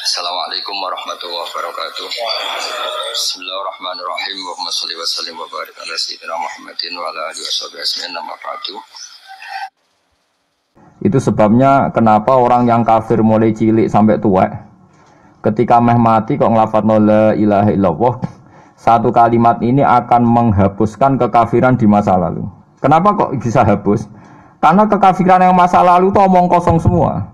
Assalamualaikum warahmatullahi wabarakatuh. Bismillahirrahmanirrahim. Allahumma shalli wa sallim wa barik ala sayyidina Muhammadin wa ala alihi washabihi ajmain. Amma ba'du. Itu sebabnya kenapa orang yang kafir mulai cilik sampai tua, ketika meh mati kok ngelafadzno la ilaha illallah, satu kalimat ini akan menghapuskan kekafiran di masa lalu. Kenapa kok bisa hapus? Karena kekafiran yang masa lalu itu omong kosong semua.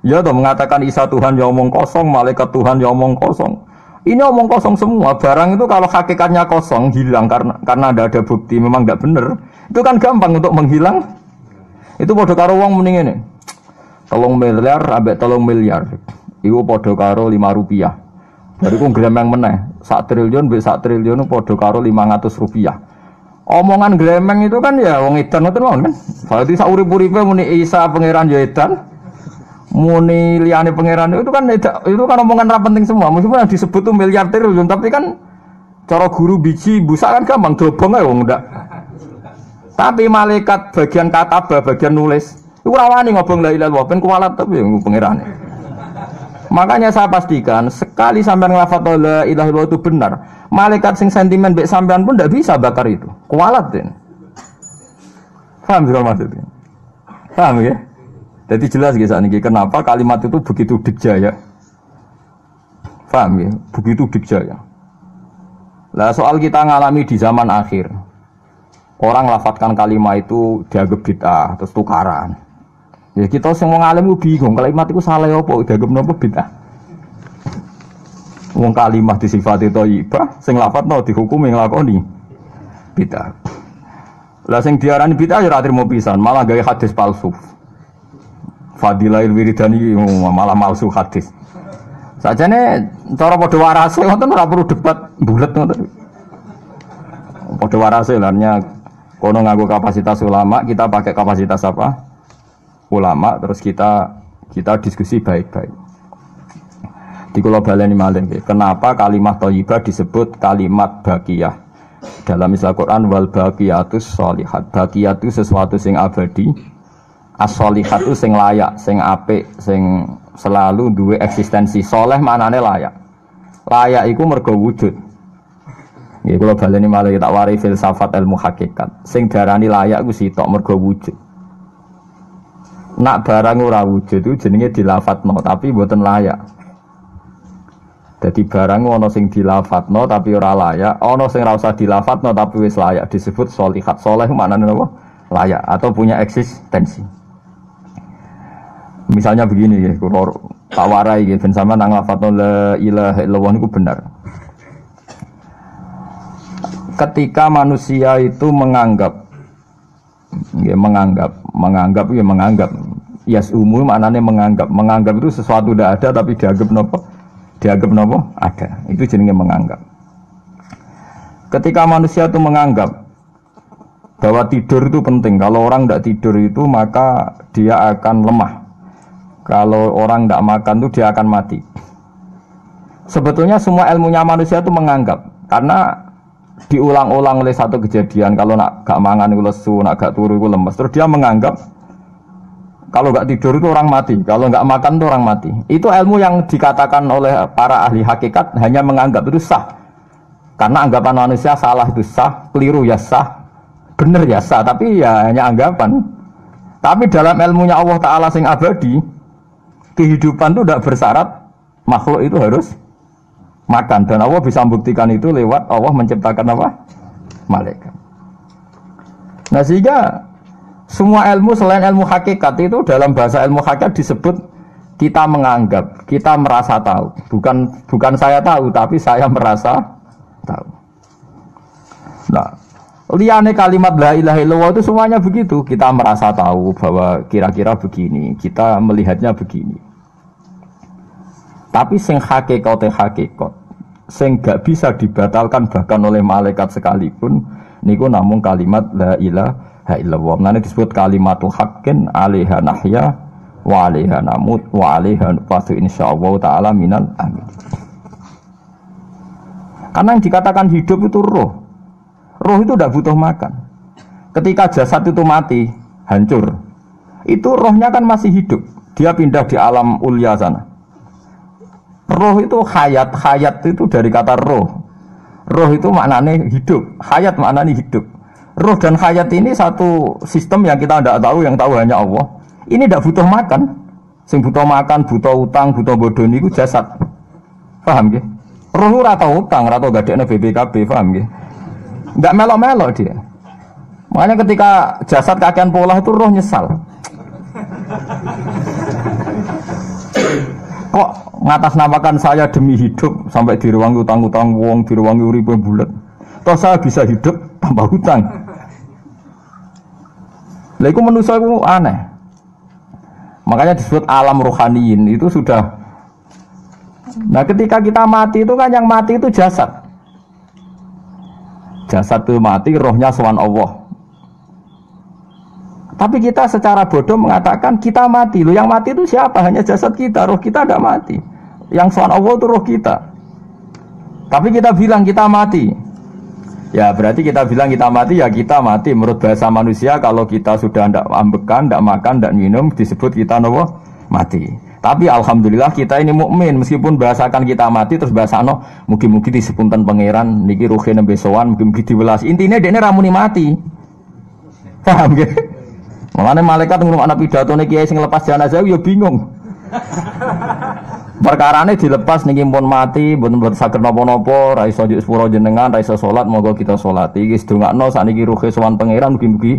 Ya toh, mengatakan Isa Tuhan ya omong kosong, malaikat Tuhan ya omong kosong. Ini omong kosong semua. Barang itu kalau hakikatnya kosong, hilang karena ada bukti memang tidak benar. Itu kan gampang untuk menghilang. Itu podo karo wong mending ini. 3 miliar ambek 3 miliar. Iku podo karo 5 rupiah. Bariku gremeng meneh. 1 triliun mbek 1 triliun podo karo 500 rupiah. Omongan gremeng itu kan ya wong edan ngoten mawon kan. Berarti sak urip-uripe muni Isa pangeran ya edan. Muni liyane pangeran itu kan omongan ra penting semua. Meskipun yang disebut tuh miliar triliun, tapi kan cara guru biji busak kan gampang dobong ae wong ndak. Tapi malaikat bagian katabah, bagian nulis, iku ora wani ngobong la ilaha illallah ben kuwalat tapi yang pangerane. Makanya saya pastikan sekali sampean nglafadz la ilaha illallah itu benar, malaikat sing sentimen mbek sampean pun ndak bisa bakar itu. Kuwalat den. Paham kalau maksudnya? Paham ya? Jadi jelas kisah ini kenapa kalimat itu begitu dikjaya. Paham ya? Begitu dikjaya. Lah soal kita ngalami di zaman akhir, orang lafadzkan kalimat itu dianggap bid'ah, terus tukaran. Ya kita semua ngalim bingung, kalimat itu salah apa, dianggap napa bid'ah. Wong kalimat disifati thayyibah, sing lafadzno dihukumi nglakoni bid'ah. Lah sing diarani bid'ah ya ora trimo pisan, malah gawe hadis palsu. Fadilail wiridani malah palsu hadis. Sajane cara padha warase ngoten ora perlu debat bulet ngoten. Padha warase larnya kono nganggo kapasitas ulama, kita pakai kapasitas apa? Ulama, terus kita diskusi baik-baik. Di kula baleni malih nggih, kenapa kalimat thayyibah disebut kalimat baqiyah? Dalam istilah Quran wal baqiyatus sholihat. Baqiyah itu sesuatu sing abadi. As-sholihat itu sing layak, sing apik, sing selalu duwe eksistensi. Soleh maknane layak. Layak iku mergo wujud. Ya kula baleni malih tak wari filsafat ilmu hakikat. Sing darani layak ku sitok mergo wujud. Nak barang ora wujud itu jenenge dilafadzno tapi mboten layak. Dadi barang ana sing dilafadzno tapi ora layak, ana sing ora usah dilafadzno tapi wis layak disebut sholihat. Soleh maknane apa? Layak atau punya eksistensi. Misalnya begini ya, kalau tak warai ya, ben sampean nang lafadzno la ilaha illallah niku benar. Ketika manusia itu menganggap, yasumu maknanya menganggap itu sesuatu tidak ada tapi dianggap nopo ada. Itu jenenge menganggap. Ketika manusia itu menganggap bahwa tidur itu penting, kalau orang tidak tidur itu maka dia akan lemah. Kalau orang tidak makan itu dia akan mati. Sebetulnya semua ilmunya manusia itu menganggap, karena diulang-ulang oleh satu kejadian. Kalau nak gak mangan itu lesu, nak gak turu itu lemes. Terus dia menganggap kalau gak tidur itu orang mati, kalau gak makan itu orang mati. Itu ilmu yang dikatakan oleh para ahli hakikat hanya menganggap itu sah. Karena anggapan manusia salah itu sah, keliru ya sah, benar ya sah, tapi ya hanya anggapan. Tapi dalam ilmunya Allah Ta'ala sing abadi, kehidupan itu tidak bersyarat makhluk itu harus makan, dan Allah bisa membuktikan itu lewat Allah menciptakan apa? Malaikat. Nah sehingga semua ilmu selain ilmu hakikat itu dalam bahasa ilmu hakikat disebut kita menganggap, kita merasa tahu. Bukan saya tahu, tapi saya merasa tahu. Nah, liane kalimat la ilaha illallah itu semuanya begitu. Kita merasa tahu bahwa kira-kira begini, kita melihatnya begini. Tapi sing hakikat, sing gak bisa dibatalkan bahkan oleh malaikat sekalipun, niku namung kalimat la ilaha illallah. Nanti disebut kalimatul haqqin 'alaiha nahya wa 'alaiha namut wa 'alaiha nufatu insyaallah taala minal amin. Karena yang dikatakan hidup itu roh. Roh itu tidak butuh makan. Ketika jasad itu mati, hancur, itu rohnya kan masih hidup. Dia pindah di alam ulya sana. Roh itu hayat, hayat itu dari kata roh. Roh itu maknanya hidup, hayat maknanya hidup. Roh dan hayat ini satu sistem yang kita tidak tahu, yang tahu hanya Allah. Ini tidak butuh makan. Sing butuh makan, butuh utang, butuh bodoh niku jasad. Paham nggih? Roh ora tau utang, ora tau gadekne BPKB, paham nggih? Enggak melok-melok dia. Makanya ketika jasad kakean pola itu roh nyesal. Kok ngatasnamakan saya demi hidup sampai direwangi utang-utang wong, direwangi uripe bulet. Toh saya bisa hidup tanpa hutang. Lah iku manusa iku aneh. Makanya disebut alam rohaniin itu sudah. Nah, ketika kita mati itu kan yang mati itu jasad. Jasad itu mati, rohnya sowan Allah. Tapi kita secara bodoh mengatakan kita mati. Loh, yang mati itu siapa? Hanya jasad kita, roh kita tidak mati. Yang sowan Allah itu roh kita. Tapi kita bilang kita mati. Ya berarti kita bilang kita mati, ya kita mati. Menurut bahasa manusia, kalau kita sudah tidak ambekan, tidak makan, tidak minum, disebut kita nopo mati. Tapi alhamdulillah kita ini mukmin, meskipun bahasakan kita mati terus bahasano mugi-mugi disepunten pangeran niki ruhe nembe sowan, mugi-mugi diwelas. Intine dekne ramuni mati. Paham nggih? Mulane malaikat ngrungokno pidatone kiai sing lepas jenazah ya bingung. Perkarane dilepas niki pun mati, mboten saged napa-napa, ra iso njuk sepuro jenengan, ra iso salat, monggo kita salati. Iki sedongakno sakniki ruhe sowan pangeran mugi-mugi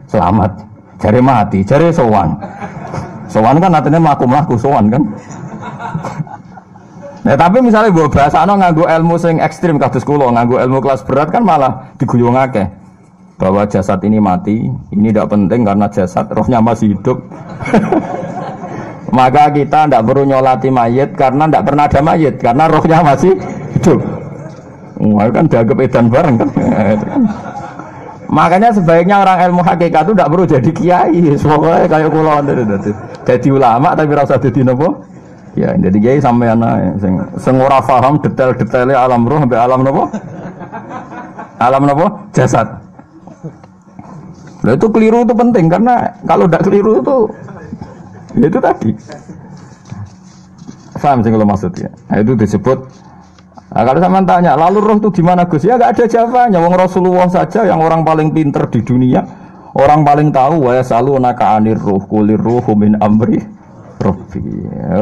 selamat. Jare mati, jare sowan. Sowan kan artinya mlaku-mlaku sowan kan. Nah, tapi misalnya mbok bahasano nganggo ilmu sing ekstrim kados kula, nganggo ilmu kelas berat kan malah diguyung akeh. Bahwa jasad ini mati, ini tidak penting karena jasad rohnya masih hidup. Maka kita tidak perlu nyolati mayit karena tidak pernah ada mayit karena rohnya masih hidup. Wah, kan dianggap edan bareng kan. Makanya sebaiknya orang ilmu hakikat itu tidak perlu jadi kiai, pokoknya kayak kula jadi ulama tapi rasa jadi nopo. Ya, jadi kiai sampai anak sing ora paham detail-detailnya alam roh sampai alam nopo? Alam nopo? Jasad. Nah, itu keliru itu penting karena kalau tidak keliru itu tadi. Paham sih kalau maksudnya. Nah, itu disebut. Nah, kalau sama tanya, lalu roh itu gimana Gus? Ya nggak ada jawabannya. Wong Rasulullah saja yang orang paling pinter di dunia, orang paling tahu. Wa yasalunaka anir ruh kulir ruhu min amri rabbi.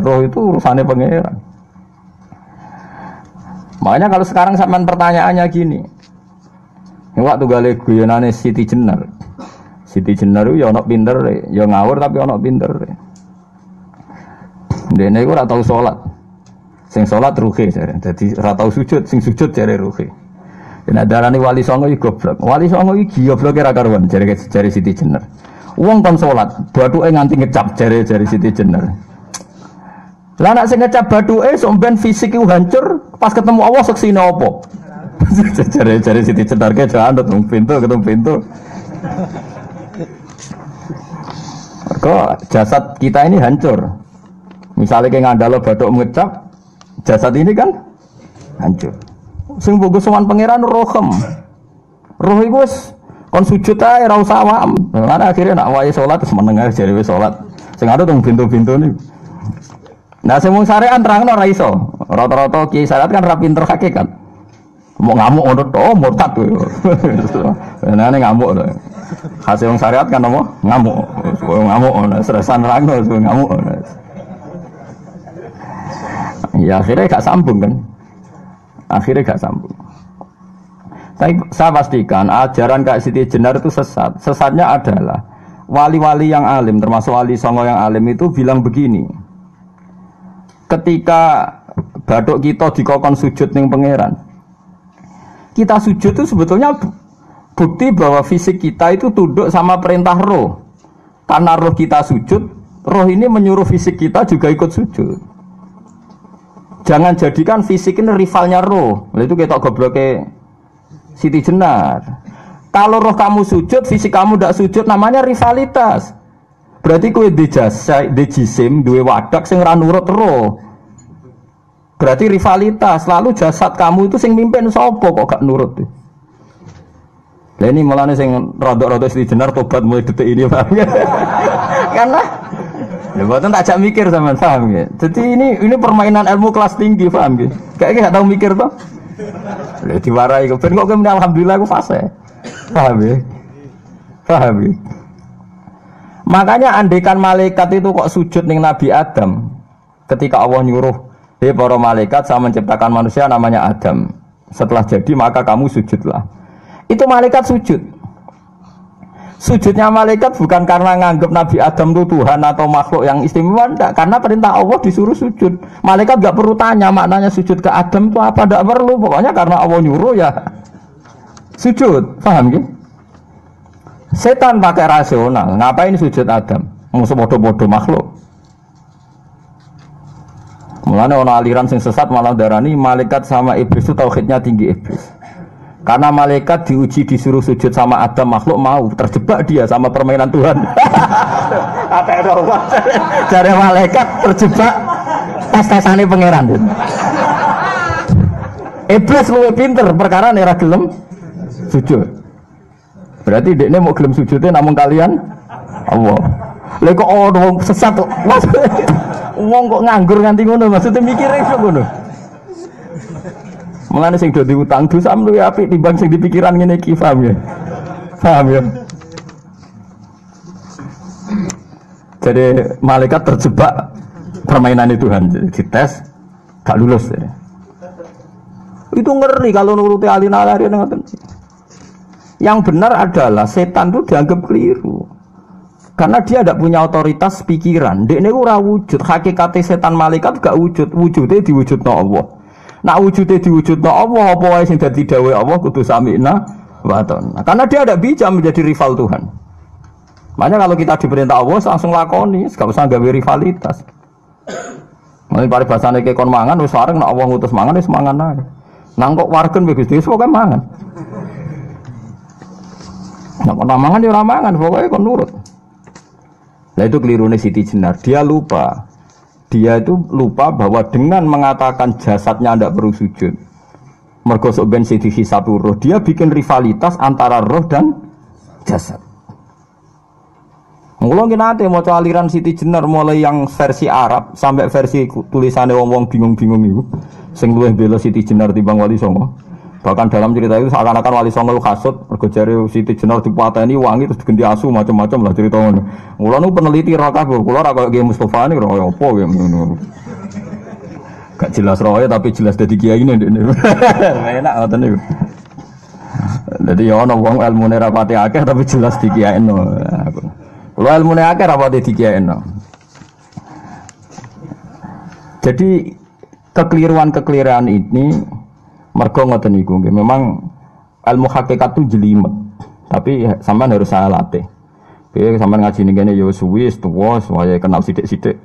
Roh itu urusannya pangeran. Makanya kalau sekarang sampean pertanyaannya gini. Waktu gale guyonane Siti Jenar. Siti Jenar itu ya ono pinter, ya ngawur tapi ono pinter. Dene iku ora tau salat. Sing salat ruhe jare. Dadi ora tau sujud, sing sujud jare ruhe. Yen darani wali songo iki goblok. Wali songo iki gobloke ra karuan jare Siti Jenar. Wong kon salat, bathuke nganti ngecap jare Siti Jenar. Lah nek sing ngecap bathuke sok ben fisik iku hancur, pas ketemu Allah seksine apa? Jare Siti Jenar ke jangan ketemu pintu. Kok jasad kita ini hancur. Misalnya kayak ngandalo bathuk ngecap, jasad ini kan hancur. Sing mbok sowan pangeran rohem. Roh iku wis kon sujud ae ora usah awam. Lah akhire nak wae salat terus meneng ae jare wis salat. Sing ada teng pintu-pintu niku. Nah sing mung syariat terangno ora iso. Rata-rata kiai syariat kan ra pinter hakikat. Mau ngamuk ngono to murtad kowe. Nane ngamuk to. Hasil wong syariat kan apa? Ngamuk. Ngamuk ono stresan rangno ngamuk. Ya akhirnya gak sambung kan. Akhirnya gak sambung. Tapi saya pastikan ajaran Kak Siti Jenar itu sesat. Sesatnya adalah wali-wali yang alim, termasuk wali songo yang alim itu bilang begini. Ketika bathuk kita dikokon sujud ning pangeran, kita sujud itu sebetulnya bukti bahwa fisik kita itu tunduk sama perintah roh. Karena roh kita sujud, roh ini menyuruh fisik kita juga ikut sujud. Jangan jadikan fisik ini rivalnya roh. Itu kita gobloknya Siti Jenar. Kalau roh kamu sujud, fisik kamu tidak sujud, namanya rivalitas. Berarti kowe di jisim, duwe wadak sing ra nurut roh. Berarti rivalitas. Lalu jasad kamu itu sing mimpin sapa kok gak nurut. Lah ini malah sing rodok-rodok Siti Jenar tobat mulai detik ini Pak. Karena Ya buatan tak mikir sama paham ya. Jadi ini permainan ilmu kelas tinggi paham ya. Kayaknya nggak tahu mikir toh. Lah diwarai kok ben kok alhamdulillah aku fase. Paham ya? Paham ya? Makanya andekan malaikat itu kok sujud ning Nabi Adam ketika Allah nyuruh, "Hei para malaikat, saya menciptakan manusia namanya Adam. Setelah jadi maka kamu sujudlah." Itu malaikat sujud. Sujudnya malaikat bukan karena nganggap Nabi Adam itu Tuhan atau makhluk yang istimewa, enggak, karena perintah Allah disuruh sujud. Malaikat enggak perlu tanya maknanya sujud ke Adam itu apa, enggak perlu, pokoknya karena Allah nyuruh ya sujud. Paham gitu? Setan pakai rasional, ngapain sujud Adam? Musuh bodoh-bodoh makhluk. Mulanya ono aliran sing sesat malah darani malaikat sama iblis itu tauhidnya tinggi iblis. Karena malaikat diuji disuruh sujud sama Adam, makhluk mau, terjebak dia sama permainan Tuhan. Cari malaikat terjebak tes-tesane pangeran. Iblis luwih pinter perkara nek ra gelem sujud. Berarti dekne mau gelem sujudnya namun kalian Allah. Lha kok ono sesat kok. Wong kok nganggur nganti ngono, maksudnya mikire iso ngono. Mulane sing do diutang dosa luwih apik timbang sing dipikiran ngene iki, paham ya? Paham ya? Jadi malaikat terjebak permainan Tuhan, dites gak lulus ya. Itu ngeri kalau nuruti alin-alin ngoten. Yang benar adalah setan itu dianggap keliru. Karena dia tidak punya otoritas pikiran. Dekne ora wujud, hakikate setan malaikat gak wujud, wujudnya diwujudno Allah. Nak wujudnya diwujudno Allah, apa wae sing dadi dawuh Allah kudu sami'na wa ata'na. Karena dia tidak bisa menjadi rival Tuhan. Makanya kalau kita diperintah Allah langsung lakoni, gak usah gawe rivalitas. Mulai paribasane ke kon mangan wis wareng nek Allah ngutus mangan wis mangan ae. Nang kok wargen wis Gusti pokoke mangan. Nek kon mangan ya ora mangan, pokoke kon nurut. Nah itu kelirune Siti Jenar, dia lupa bahwa dengan mengatakan jasadnya tidak perlu sujud, mergo sok ben sing dihisab roh, dia bikin rivalitas antara roh dan jasad. Mula nate maca aliran Siti Jenar mulai yang versi Arab sampai versi tulisane wong-wong bingung-bingung iku, sing luwih bela Siti Jenar timbang Wali Songo. Bahkan dalam cerita itu seakan-akan Wali Songo kasut mergo jare Siti Jenar dipateni wangi terus diganti asu macam-macam lah cerita ngono. Mula nu peneliti ra kabeh, kula ra koyo Kiai Mustofa niku kaya apa ya ngono. Gak jelas roe tapi jelas dadi kiai ini. Enak ngoten niku. Dadi ya ono wong ilmune ra pati akeh tapi jelas dikiyaino. Kula ilmune akeh ra pati dikiyaino. Jadi kekeliruan-kekeliruan ini mergo ngoten niku nggih, memang ilmu hakikat itu jelimet. Tapi sampean harus saya latih. Oke, sampean ngaji ning kene ya suwi, tuwa, saya kenal sithik-sithik.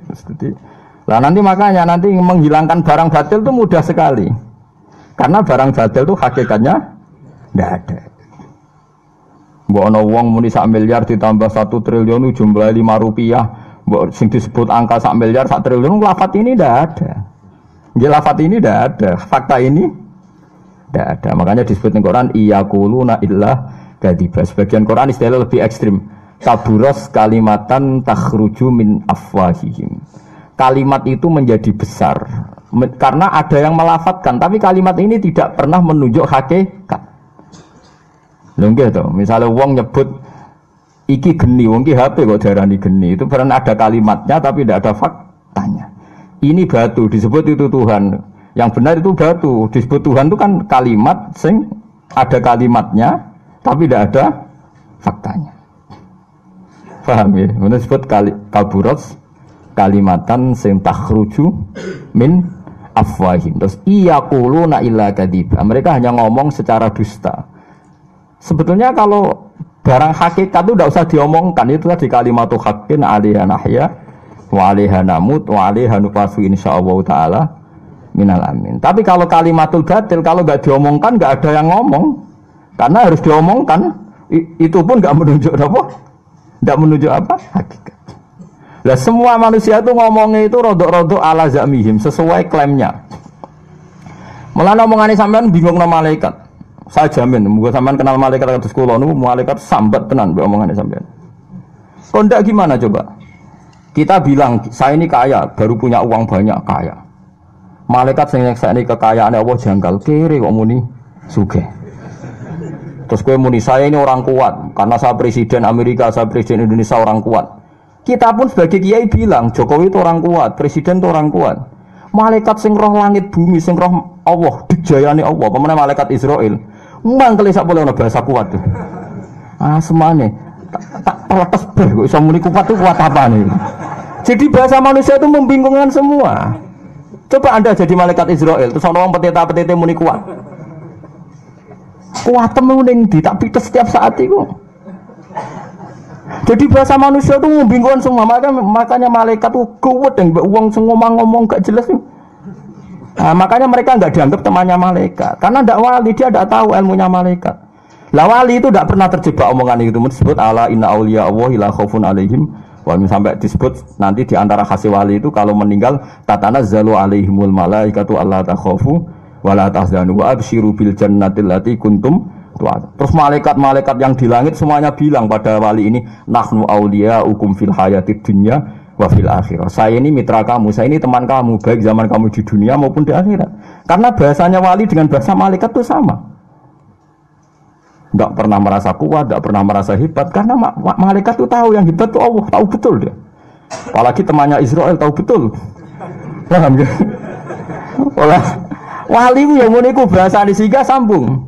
Lah nanti makanya nanti menghilangkan barang batil itu mudah sekali. Karena barang batil itu hakikatnya enggak ada. Mbok ana wong muni 1 miliar ditambah 1 triliun jumlah 5 rupiah, mbok sing disebut angka 1 miliar 1 triliun lafaz ini enggak ada. Nggih lafaz ini enggak ada, fakta ini tidak ada. Makanya disebut di Quran iyaquluna illa kadiba. Sebagian Quran istilah lebih ekstrim. Kaburos kalimatan takhruju min afwahihim. Kalimat itu menjadi besar karena ada yang melafatkan, tapi kalimat ini tidak pernah menunjuk hakikat. Lho nggih to, misale wong nyebut iki geni, wong ki HP kok darani geni, itu pernah ada kalimatnya tapi tidak ada faktanya. Ini batu disebut itu Tuhan. Yang benar itu batu, disebut Tuhan itu kan kalimat sing ada kalimatnya tapi tidak ada faktanya. Paham ya? Ini disebut kaburos kalimatan sing takhruju min afwahim. Terus iyaquluna illa kadiba. Mereka hanya ngomong secara dusta. Sebetulnya kalau barang hakikat itu tidak usah diomongkan, itu tadi kalimatu haqqin 'alaiha nahya wa 'alaiha namut wa 'alaiha nufasu insyaallah taala minal amin. Tapi kalau kalimatul batil, kalau nggak diomongkan nggak ada yang ngomong, karena harus diomongkan. Itu pun nggak menunjuk apa, nggak menunjuk apa hakikat. Lah semua manusia itu ngomongnya itu rodok-rodok ala zamihim sesuai klaimnya. Mulane omongane sampean bingung nama malaikat. Saya jamin, muga sampean kenal malaikat kados kula niku malaikat sambat tenan mbek omongane sampean. Kok ndak gimana coba? Kita bilang saya ini kaya, baru punya uang banyak kaya. Malaikat sing nyekseni kekayaan Allah janggal kere kok muni sugih. Terus kowe muni saya ini orang kuat karena saya presiden Amerika, saya presiden Indonesia orang kuat. Kita pun sebagai kiai bilang Jokowi itu orang kuat, presiden itu orang kuat. Malaikat sing roh langit bumi, sing roh Allah, dijayane Allah, pemene malaikat Israel. Mangkel sak boleh ana bahasa kuat tuh. Semane tak peletes ber kok iso muni kuat itu kuat apa nih? Jadi bahasa manusia itu membingungkan semua. Coba Anda jadi malaikat Israel, terus orang petita-petita muni kuat. Kuat temen di tak pites setiap saat itu. Jadi bahasa manusia itu membingungkan semua. Makanya malaikat itu kuat dan uang ngomong gak jelas. Makanya mereka nggak dianggap temannya malaikat. Karena tidak wali, dia tidak tahu ilmunya malaikat. Lah wali itu tidak pernah terjebak omongan itu. Disebut ala inna auliya Allahi la khaufun alaihim. Walaupun sampai disebut nanti di antara khasi wali itu kalau meninggal tatanazzalu alaihimul malaikatu alla takhafu wala tahzanu wa absyiru bil jannatil lati kuntum tu'ad. Terus malaikat-malaikat yang di langit semuanya bilang pada wali ini nahnu auliyaukum fil hayatid dunya wa fil akhirah. Saya ini mitra kamu, saya ini teman kamu baik zaman kamu di dunia maupun di akhirat. Karena bahasanya wali dengan bahasa malaikat itu sama. Tidak pernah merasa kuat, tidak pernah merasa hebat. Karena malaikat itu tahu yang hebat itu Allah, tahu betul dia. Apalagi temannya Israel tahu betul. Paham ya? Wali yang muniku bahasa di siga sambung.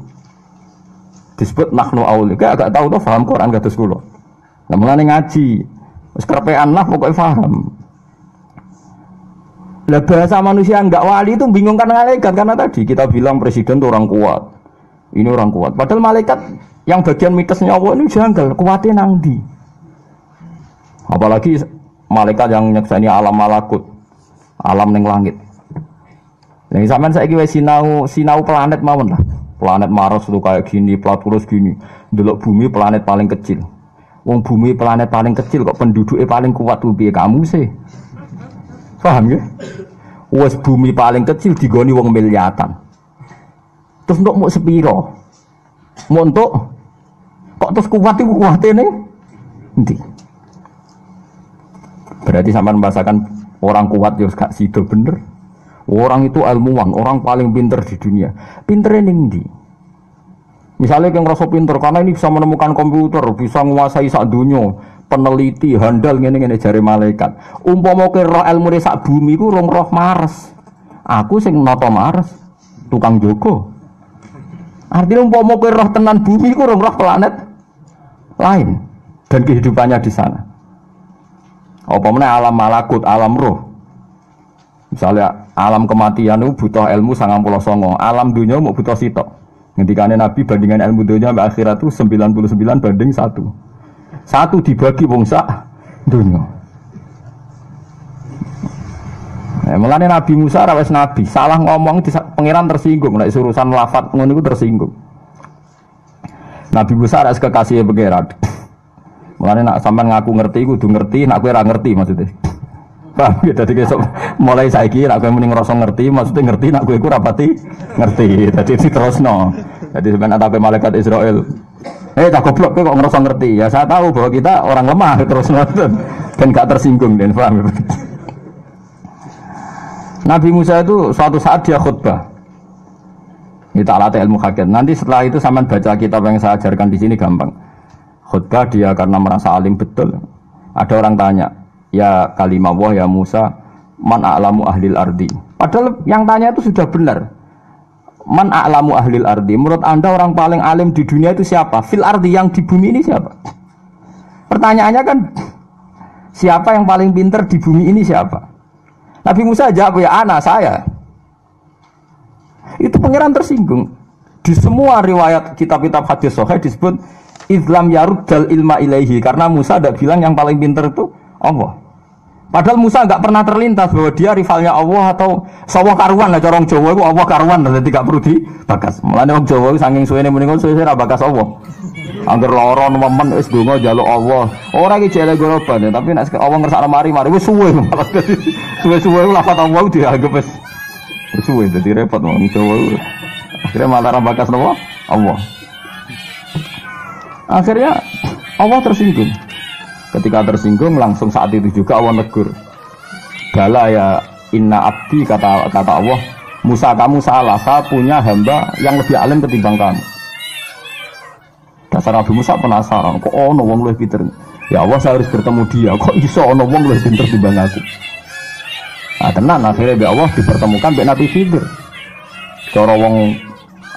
Disebut nahnu auli. Kayak agak tahu tuh paham Quran kados kula. Lah mulane ngaji. Wis kerepean lah pokoknya paham. Lah bahasa manusia enggak wali itu bingungkan malaikat karena tadi kita bilang presiden itu orang kuat. Ini orang kuat. Padahal malaikat yang bagian mitosnya Allah ini janggal. Kuatnya nang ndi? Apalagi malaikat yang nyekseni alam malakut, alam ning langit. Yang sampean saiki wis sinau planet mawon lah. Planet Mars itu kayak gini, Platurus gini. Delok bumi planet paling kecil. Wong bumi planet paling kecil kok penduduknya paling kuat tuh piye kamu sih? Paham ya? Wes bumi paling kecil digoni wong miliatan. Terus untuk mau sepiro, mau untuk kok terus kuat itu kuatnya nih, nanti. Berarti sampai membahasakan orang kuat ya gak sido bener. Orang itu ilmuwan, orang paling pinter di dunia. Pinternya nih. Misalnya yang ngerasa pinter karena ini bisa menemukan komputer, bisa menguasai sak dunia, peneliti, handal ngene jari malaikat. Umpama ke roh ilmu sak bumi ku roh Mars. Aku sing noto Mars, tukang jogo. Artinya umpama kowe roh tenan bumi ku roh planet lain dan kehidupannya di sana. Apa meneh alam malakut, alam roh. Misalnya alam kematian itu butuh ilmu 99, alam dunia mau butuh sitok. Ngendikane Nabi bandingan ilmu dunia sampai akhirat itu 99 banding 1. 1 dibagi wong sak dunia. Mulane Nabi Musa ra wis nabi, salah ngomong di pangeran tersinggung, nek urusan lafaz ngono iku tersinggung. Nabi Musa ra kekasih pangeran. Mulane nek sampean ngaku ngerti kudu ngerti, nek kowe ora ngerti maksudnya. Paham ya, dadi besok mulai saiki nek kowe muni ngrasa ngerti, maksudnya ngerti nek kowe iku ora pati ngerti. Dadi diterusno. Dadi sampean atape malaikat Israel. Tak goblok kowe kok ngrasa ngerti. Ya saya tahu bahwa kita orang lemah terus dan gak tersinggung dan paham. Nabi Musa itu suatu saat dia khutbah. Ini tak latih ilmu hakikat. Nanti setelah itu sampean baca kitab yang saya ajarkan di sini gampang. Khutbah dia karena merasa alim betul. Ada orang tanya, ya kalimah Allah ya Musa, man a'lamu ahlil ardi. Padahal yang tanya itu sudah benar. Man a'lamu ahlil ardi. Menurut Anda orang paling alim di dunia itu siapa? Fil ardi, yang di bumi ini siapa? Pertanyaannya kan, siapa yang paling pintar di bumi ini siapa? Nabi Musa jawab, ya anak saya. Itu pangeran tersinggung. Di semua riwayat kitab-kitab hadis sahih disebut Islam yaruddal ilma ilaihi, karena Musa tidak bilang yang paling pintar itu Allah. Padahal Musa nggak pernah terlintas bahwa dia rivalnya Allah atau sawah karuan lah, corong Jawa itu Allah karuan, jadi tidak perlu dibakas. Mulanya orang Jawa itu saking suwene mendingan suwe bakas Allah. Angger loro nemen wis donga njaluk Allah. Ora iki jare goroban, tapi nek Allah ngersakno mari wis suwe malah suwe-suwe lafaz Allah dianggap wis suwe dadi repot wong Jawa. Akhirnya malah ra bakas Allah. Akhirnya Allah tersinggung. Ketika tersinggung langsung saat itu juga Allah negur. Bala ya inna abdi kata Allah, Musa kamu salah, saya punya hamba yang lebih alim ketimbang kamu. Dasar Nabi Musa penasaran, kok ono wong luwih pinter. Ya Allah saya harus bertemu dia, kok iso ono wong luwih pinter timbang aku. Nah tenan akhirnya be Allah dipertemukan be Nabi Khidir. Cara wong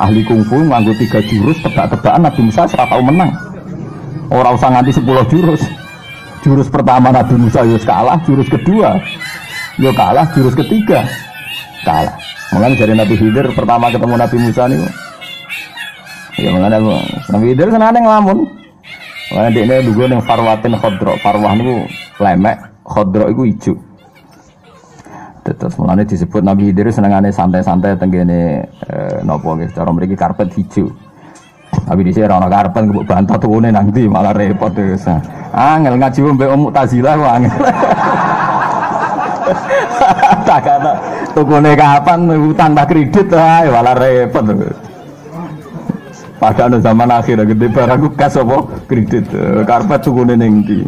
ahli kungfu nganggo 3 jurus tebak-tebakan Nabi Musa ora tau menang. Ora usah nganti 10 jurus. Jurus pertama Nabi Musa yo kalah, jurus kedua yo kalah, jurus ketiga kalah. Mulane dari Nabi Khidir pertama ketemu Nabi Musa niku. Ya mulane Nabi Khidir senane nglamun. Wah dekne lugu ning farwatin khadra. Farwah niku lemek, khadra iku ijo. Terus mulane disebut Nabi Khidir senengane santai-santai teng kene napa nggih cara mriki karpet hijau. Tapi dhisik ora ana karpet mbok bantah tukune nang ndi malah repot wis. Angel ngaji mbek Mu'tazilah kok angel. Tak ana tukune kapan utang tak kredit ae malah repot. Padahal zaman akhir gede barangku kas apa kredit karpet tukune ning ndi.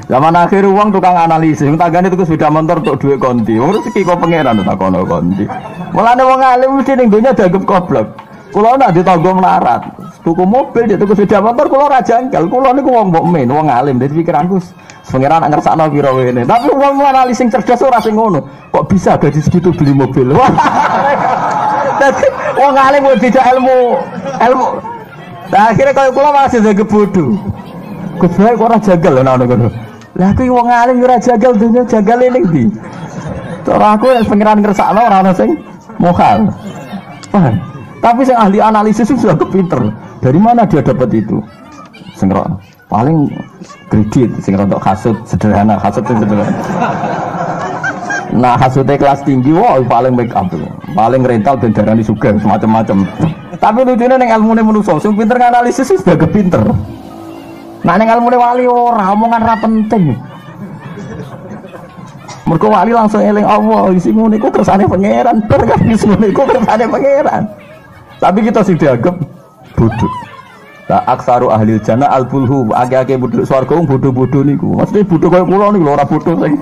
Zaman akhir uang tukang analisis, tagane tuku sepeda motor untuk duit konti. Wong rezeki kok pangeran tak kono konti. Mulane wong alim mesti ning donya dianggap goblok. Kula nak ditanggo melarat. Tuku mobil, tuku sepeda motor kula ora janggal. Kula niku wong mukmin, wong alim. Dadi pikiranku pangeran nak ngersakno pira wene. Tapi wong analisis sing cerdas ora sing ngono. Kok bisa gaji segitu beli mobil? Dadi wong alim kok tidak ilmu. Nah, akhirnya kalau kula masih jaga bodoh. Gus kok ora jagal lho ana ngono. Lah aku wong alim ora jagal dunya jagal ning ndi? Cara aku nek pangeran ngersakno ora ana sing mokal. Paham? Tapi sing ahli analisis sudah kepinter. Dari mana dia dapat itu? Sing paling kredit, sing rodok hasud sederhana, hasud sederhana. Nah, hasudnya kelas tinggi, wah paling make up, paling rental dan darani sugih semacam-macam. Tapi lucunya ning ilmune manusa, sing pinter nganalisis sudah kepinter. Nah, ning ilmune wali ora omongan ra penting. Mergo wali langsung eling Allah, isi ngono iku kersane pangeran, bar kan isi ngono iku kersane pangeran. Tapi kita sing dianggap bodoh. Lah aksaru ahli jannah al-bulhu, age-age bodoh swarga bodoh-bodoh niku. Mesti bodoh kaya kula niku ora bodoh sing.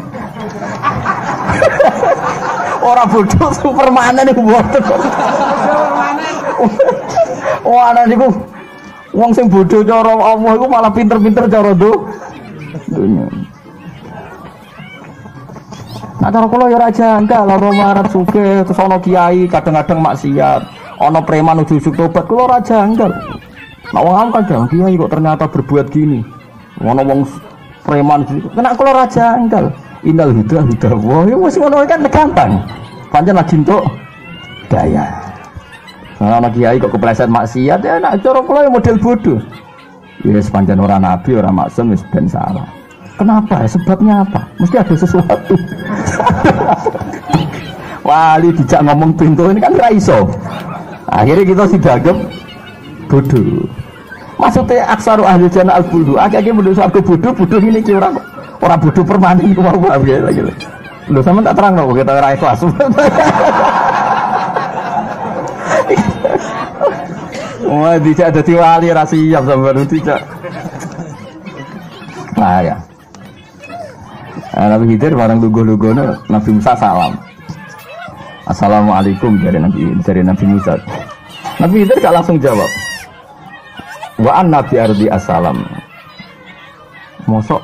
Ora bodoh superman niku bodoh. Oh ana niku wong sing bodoh cara Allah iku malah pinter-pinter cara dunya. Nah cara kula ya ora janggal, lara marat sugih terus ana kiai kadang-kadang maksiat. Ono preman ujuk tobat kula ora janggal. Nek wong kadang kiai kok ternyata berbuat gini. Ono wong preman kena kula ora janggal. Innal huda wa ya wis ngono kan gampang. Pancen lagi entuk daya. Nah ana kiai kok kepleset maksiat ya nek cara kula ya model bodoh. Ya sepanjang ora nabi ora maksum wis ben salah. Kenapa? Sebabnya apa? Mesti ada sesuatu. Wali dijak ngomong pintu ini kan ra iso. Akhirnya kita dianggap bodoh. Maksudnya aksaru ahli jannah al-buldu. Akhirnya menurut aku bodoh ini kira orang bodoh permanen itu mau apa lagi. Loh sama tak terang loh kita ora ikhlas. Wah tidak ada wali ra siap sampeyan tidak. Nah ya. Nabi Khidir barang lugu-lugono Nabi Musa salam. Assalamualaikum dari Nabi Musa. Nabi Khidir gak langsung jawab. Wa an nabi ardi assalam. Mosok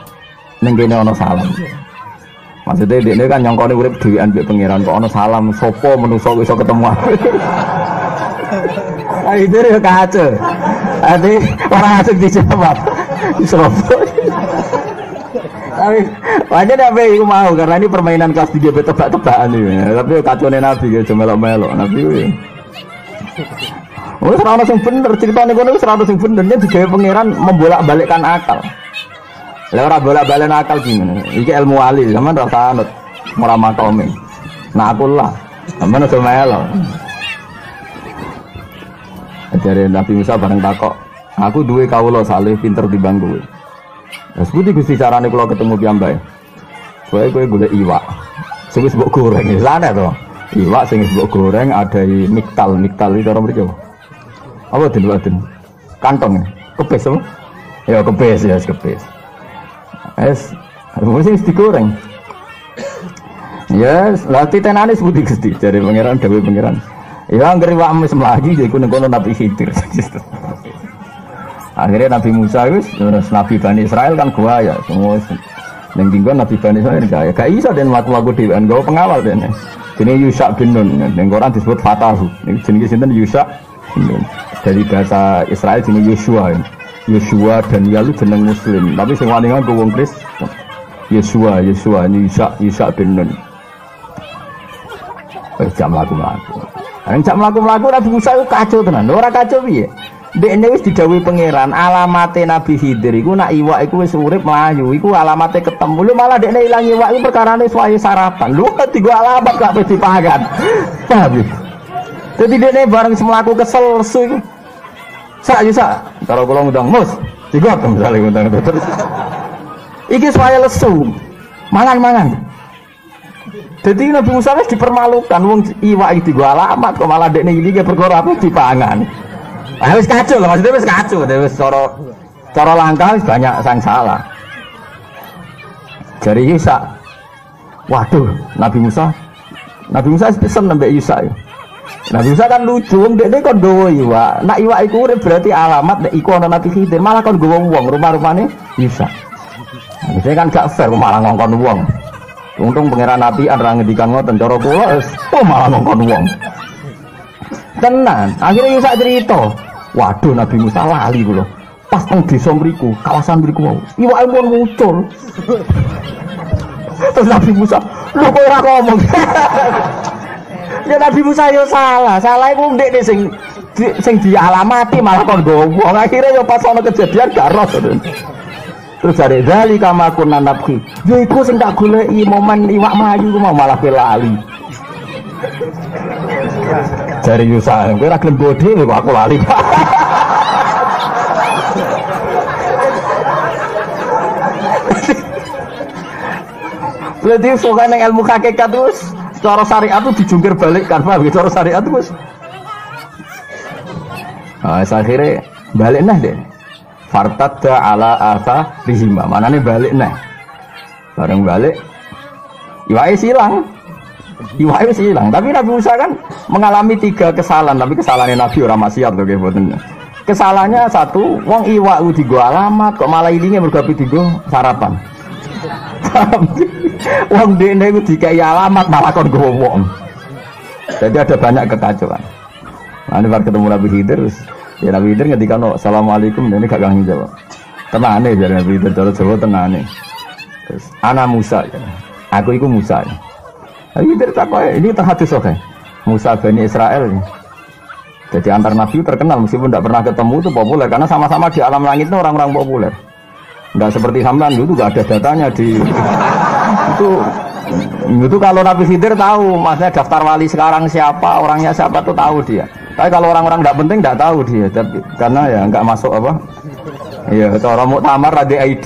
ning kene ana salam. Maksudnya dia kan nyongkone urip dhewean mbek pangeran kok ana salam sapa manusa iso ketemu aku. Nabi Khidir yo kacau. Ade ora asik dijawab. Sopo? Tapi wajar apa iku mau karena ini permainan kelas 3 tebak-tebakan iki. Tapi kacone Nabi ya cuma melok-melok Nabi kuwi. Wis ora ono sing bener critane kono wis ora ono sing bener yen digawe pangeran membolak-balikkan akal. Lah ora bolak-balik akal gimana? Iki ilmu wali, sampean ora sanut ora makome. Nah aku lah, sampean aja melok. Ajare Nabi Musa bareng takok, aku duwe kawula saleh pinter timbang kowe. Wes putih Gusti carane kula ketemu piyambake. Kowe golek iwak. Sing wis mbok goreng, lane to. Iwak sing wis mbok goreng ada miktal iki cara mriki. Apa den? Kantong. Kepes apa? Ya kepes ya, kepes. Es, mesti digoreng. Ya, lah titenane sebuti Gusti dari pangeran dawuh pangeran. Ya anggere wae wis mlaji iku ning kono Nabi Khidir. Akhirnya Nabi Musa wis terus Nabi Bani Israel kan gua ya semua ning dinggon Nabi Bani Israel gak iso den laku-laku dhewean gawe pengawal dene. Jenenge Yusha bin Nun ning Quran disebut Fatahu. Ning jenenge sinten Yusha bin Nun. Dari bahasa Israel jenenge Yosua. Yosua dan Yalu jeneng muslim, tapi sing wani nganggo wong Kristen. Yosua ini Yusha bin Nun. Jam laku-laku. Jam laku-laku Nabi Musa itu kacau tenan. Ora kacau piye? Dekne wis didhawuhi pangeran, alamate Nabi Khidir iku nak iwak iku wis urip mlayu, iku alamate ketemu. Lu malah dekne ilang iwak iku perkarane suwaye sarapan. Lu ketiga alamat gak pesti dipangan. Paham? Dadi dekne bareng semlaku kesel lesu iku. Sak kalau kula ngundang Mus, digot misale ngundang terus. Iki suwaye lesu. Mangan. Jadi Nabi Musa wis dipermalukan wong iwak iki digo alamat kok malah dekne iki perkara apa dipangan. Ah wis kacau lho maksudnya wis kacau, wis cara langkah wis banyak sang salah. Jadi Yusa. Waduh, Nabi Musa pesen nambah Yusa. Nabi Musa kan lucu wong dekne kon nggawa iwak. Nek iwak iku urip berarti alamat nek iku ana Nabi Khidir, malah kon nggawa wong rumah-rumane Yusa. Jadi kan gak fair malah ngongkon wong. Untung pangeran Nabi ora ngendikan ngoten cara kula malah ngongkon wong. Tenan, akhirnya Yusa cerita. Waduh Nabi Musa lali kula. Pas teng desa mriku, kawasan mriku wau. Iwake pun muncul. Terus Nabi Musa, lho kok ora ngomong. Ya Nabi Musa yo salah iku ndek sing dialamati malah kon nggowo. Akhirnya yo pas ana kejadian gak roh. Terus dari zalika ma kunna nabki. Ya iku sing tak goleki momen iwak mlayu ku malah lali. Dari Yusa, kowe ora gelem bodhe kok aku lali. Berarti sokan yang ilmu hakikat terus cara syariat itu dijungkir balikkan, paham ya? Cara syariat terus. Nah, akhirnya balik nah deh. Fartadda ala asa rihima. Manane balik nah. Bareng balik iwake silang. Tapi Nabi Musa kan mengalami 3 kesalahan, tapi kesalahannya Nabi ora maksiat to nggih mboten. Kesalahannya satu, wong iwak digo alamat kok malah ilinge mergo digo sarapan. Wong dene iku dikai alamat malah kon nggowo wong. Jadi ada banyak kekacauan. Nah, bar ketemu Nabi Khidir terus ya Nabi Khidir ngendika no assalamualaikum dene gak gangi jawab. Tenane jare Nabi Khidir cara Jawa tenane. Terus ana Musa ya. Aku iku Musa. Ya. Nabi Khidir takoke ini terhadis oke. Musa Bani Israel. Ya. Jadi antar Nabi terkenal meskipun tidak pernah ketemu itu populer karena sama-sama di alam langit itu orang-orang populer. Enggak seperti sampean itu enggak ada datanya di itu kalau Nabi Khidir tahu maksudnya daftar wali sekarang siapa, orangnya siapa tuh tahu dia. Tapi kalau orang-orang enggak penting enggak tahu dia karena ya enggak masuk apa? Iya, cara muktamar ada ID.